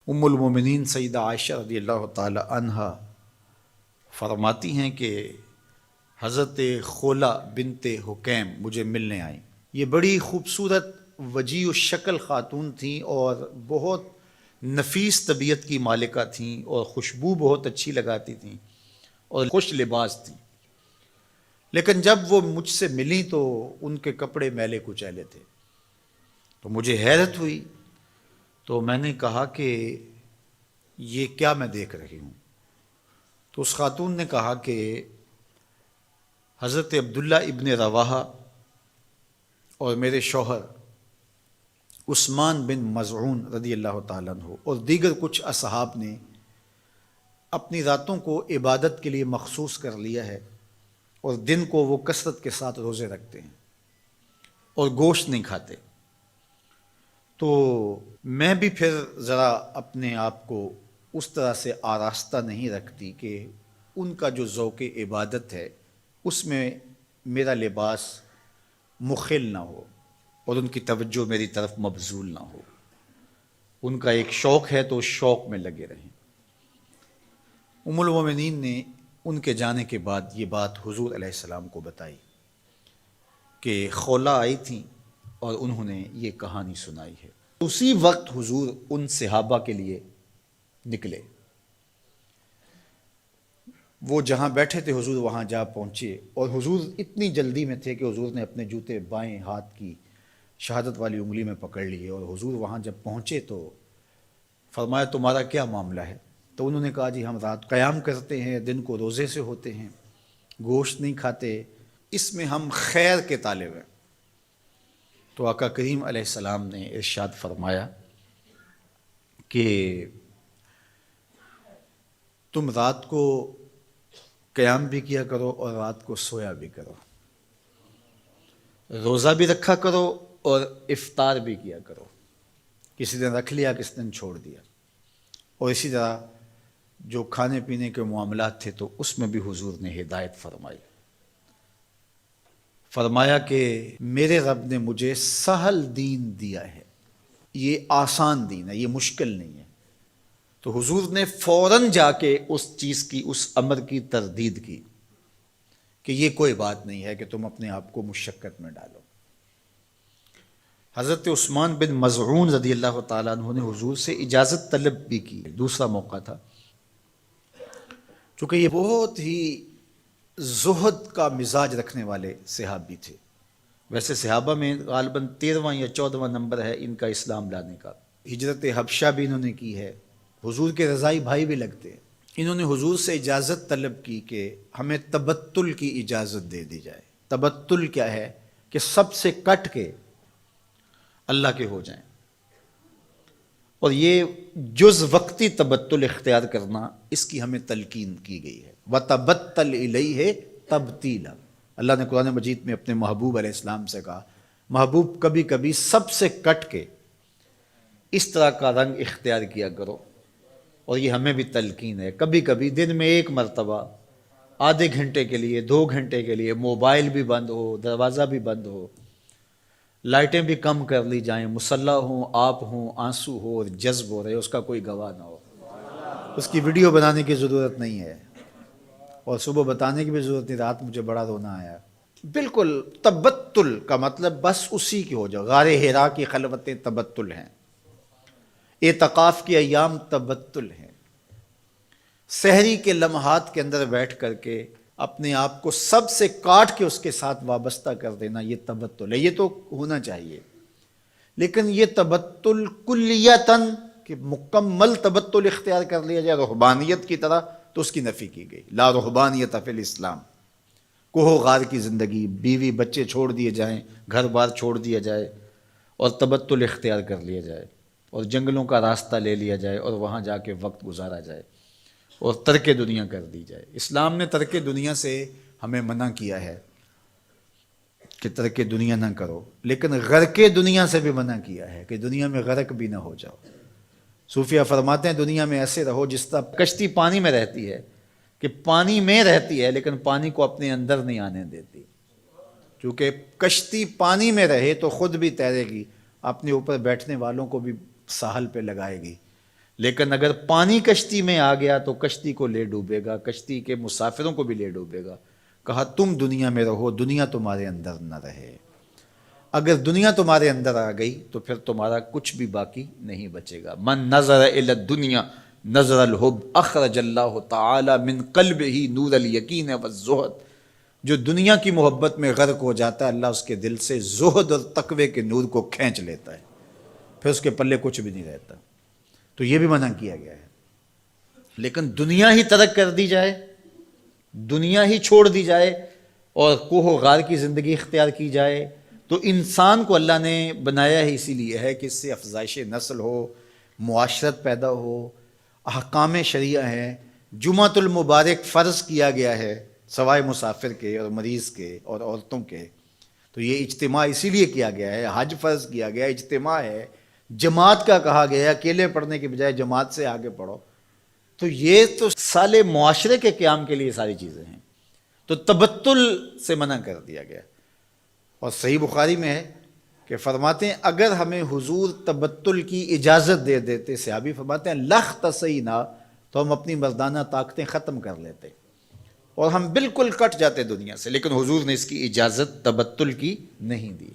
ام المومنین سیدہ عائشہ رضی اللہ تعالی عنہا فرماتی ہیں کہ حضرت خولہ بنت حکیم مجھے ملنے آئیں۔ یہ بڑی خوبصورت وجیع الشکل خاتون تھیں اور بہت نفیس طبیعت کی مالکہ تھیں اور خوشبو بہت اچھی لگاتی تھیں اور خوش لباس تھیں، لیکن جب وہ مجھ سے ملیں تو ان کے کپڑے میلے کچیلے تھے، تو مجھے حیرت ہوئی۔ تو میں نے کہا کہ یہ کیا میں دیکھ رہی ہوں؟ تو اس خاتون نے کہا کہ حضرت عبداللہ ابن رواحہ اور میرے شوہر عثمان بن مظعون رضی اللہ تعالیٰ عنہ اور دیگر کچھ اصحاب نے اپنی راتوں کو عبادت کے لیے مخصوص کر لیا ہے، اور دن کو وہ کثرت کے ساتھ روزے رکھتے ہیں اور گوشت نہیں کھاتے۔ تو میں بھی پھر ذرا اپنے آپ کو اس طرح سے آراستہ نہیں رکھتی کہ ان کا جو ذوق عبادت ہے اس میں میرا لباس مخل نہ ہو اور ان کی توجہ میری طرف مبذول نہ ہو۔ ان کا ایک شوق ہے تو اس شوق میں لگے رہیں۔ ام المومنین نے ان کے جانے کے بعد یہ بات حضور علیہ السلام کو بتائی کہ خولہ آئی تھیں اور انہوں نے یہ کہانی سنائی ہے۔ اسی وقت حضور ان صحابہ کے لیے نکلے، وہ جہاں بیٹھے تھے حضور وہاں جا پہنچے، اور حضور اتنی جلدی میں تھے کہ حضور نے اپنے جوتے بائیں ہاتھ کی شہادت والی انگلی میں پکڑ لیے، اور حضور وہاں جب پہنچے تو فرمایا تمہارا کیا معاملہ ہے؟ تو انہوں نے کہا جی ہم رات قیام کرتے ہیں، دن کو روزے سے ہوتے ہیں، گوشت نہیں کھاتے، اس میں ہم خیر کے طالب ہیں۔ تو آقا کریم علیہ السلام نے ارشاد فرمایا کہ تم رات کو قیام بھی کیا کرو اور رات کو سویا بھی کرو، روزہ بھی رکھا کرو اور افطار بھی کیا کرو، کسی دن رکھ لیا کسی دن چھوڑ دیا، اور اسی طرح جو کھانے پینے کے معاملات تھے تو اس میں بھی حضور نے ہدایت فرمائی۔ فرمایا کہ میرے رب نے مجھے سہل دین دیا ہے، یہ آسان دین ہے، یہ مشکل نہیں ہے۔ تو حضور نے فوراً جا کے اس چیز کی، اس امر کی تردید کی کہ یہ کوئی بات نہیں ہے کہ تم اپنے آپ کو مشقت میں ڈالو۔ حضرت عثمان بن مظعون رضی اللہ تعالیٰ عنہ نے حضور سے اجازت طلب بھی کی، دوسرا موقع تھا، چونکہ یہ بہت ہی زہد کا مزاج رکھنے والے صحابی تھے۔ ویسے صحابہ میں غالباً 13واں یا 14واں نمبر ہے ان کا اسلام لانے کا۔ ہجرت حبشہ بھی انہوں نے کی ہے، حضور کے رضائی بھائی بھی لگتے ہیں۔ انہوں نے حضور سے اجازت طلب کی کہ ہمیں تبتل کی اجازت دے دی جائے۔ تبتل کیا ہے؟ کہ سب سے کٹ کے اللہ کے ہو جائیں، اور یہ جز وقتی تبتل اختیار کرنا، اس کی ہمیں تلقین کی گئی ہے۔ وَتَبَتَّلْ إِلَيْهِ تَبْتِيلًا، اللہ نے قرآن مجید میں اپنے محبوب علیہ السلام سے کہا محبوب کبھی کبھی سب سے کٹ کے اس طرح کا رنگ اختیار کیا کرو، اور یہ ہمیں بھی تلقین ہے۔ کبھی کبھی دن میں ایک مرتبہ آدھے گھنٹے کے لیے، 2 گھنٹے کے لیے موبائل بھی بند ہو، دروازہ بھی بند ہو، لائٹیں بھی کم کر لی جائیں، مسلح ہوں، آپ ہوں، آنسو ہو اور جذب ہو رہے، اس کا کوئی گواہ نہ ہو، اس کی ویڈیو بنانے کی ضرورت نہیں ہے، اور صبح بتانے کی بھی ضرورت نہیں رات مجھے بڑا رونا آیا۔ بالکل تبتل کا مطلب بس اسی کی ہو جاؤ۔ غار حرا کی خلوتیں تبتل ہیں، اعتکاف کی ایام تبتل ہیں، سحری کے لمحات کے اندر بیٹھ کر کے اپنے آپ کو سب سے کاٹ کے اس کے ساتھ وابستہ کر دینا، یہ تبتل ہے۔ یہ تو ہونا چاہیے، لیکن یہ تبتل کلیتاً کہ مکمل تبتل اختیار کر لیا جائے رہبانیت کی طرح، تو اس کی نفی کی گئی۔ لا رہبانیت فی الاسلام، کوہ و غار کی زندگی، بیوی بچے چھوڑ دیے جائیں، گھر بار چھوڑ دیا جائے اور تبتل اختیار کر لیا جائے، اور جنگلوں کا راستہ لے لیا جائے اور وہاں جا کے وقت گزارا جائے اور ترک دنیا کر دی جائے۔ اسلام نے ترک دنیا سے ہمیں منع کیا ہے کہ ترک دنیا نہ کرو، لیکن غرق دنیا سے بھی منع کیا ہے کہ دنیا میں غرق بھی نہ ہو جاؤ۔ صوفیہ فرماتے ہیں دنیا میں ایسے رہو جس طرح کشتی پانی میں رہتی ہے، کہ پانی میں رہتی ہے لیکن پانی کو اپنے اندر نہیں آنے دیتی، کیونکہ کشتی پانی میں رہے تو خود بھی تیرے گی، اپنے اوپر بیٹھنے والوں کو بھی ساحل پہ لگائے گی، لیکن اگر پانی کشتی میں آ گیا تو کشتی کو لے ڈوبے گا، کشتی کے مسافروں کو بھی لے ڈوبے گا۔ کہا تم دنیا میں رہو، دنیا تمہارے اندر نہ رہے۔ اگر دنیا تمہارے اندر آ گئی تو پھر تمہارا کچھ بھی باقی نہیں بچے گا۔ من نظر الی الدنیا نظر الحب اخرج اللہ تعالی من قلبہ نور الیقین والزہد۔ جو دنیا کی محبت میں غرق ہو جاتا ہے، اللہ اس کے دل سے زہد اور تقوی کے نور کو کھینچ لیتا ہے، پھر اس کے پلے کچھ بھی نہیں رہتا۔ تو یہ بھی منع کیا گیا ہے۔ لیکن دنیا ہی ترک کر دی جائے، دنیا ہی چھوڑ دی جائے اور کوہ و غار کی زندگی اختیار کی جائے، تو انسان کو اللہ نے بنایا ہی اسی لیے ہے کہ اس سے افزائش نسل ہو، معاشرت پیدا ہو، احکام شریعہ ہیں۔ جمعۃ المبارک فرض کیا گیا ہے سوائے مسافر کے اور مریض کے اور عورتوں کے، تو یہ اجتماع اسی لیے کیا گیا ہے۔ حج فرض کیا گیا، اجتماع ہے، جماعت کا کہا گیا ہے، اکیلے پڑھنے کے بجائے جماعت سے آگے پڑھو۔ تو یہ تو سالے معاشرے کے قیام کے لیے ساری چیزیں ہیں، تو تبتل سے منع کر دیا گیا۔ اور صحیح بخاری میں ہے کہ فرماتے ہیں اگر ہمیں حضور تبتل کی اجازت دے دیتے، صحابی فرماتے ہیں لَخْتَصَيْنَا، تو ہم اپنی مردانہ طاقتیں ختم کر لیتے اور ہم بالکل کٹ جاتے دنیا سے، لیکن حضور نے اس کی اجازت تبتل کی نہیں دی۔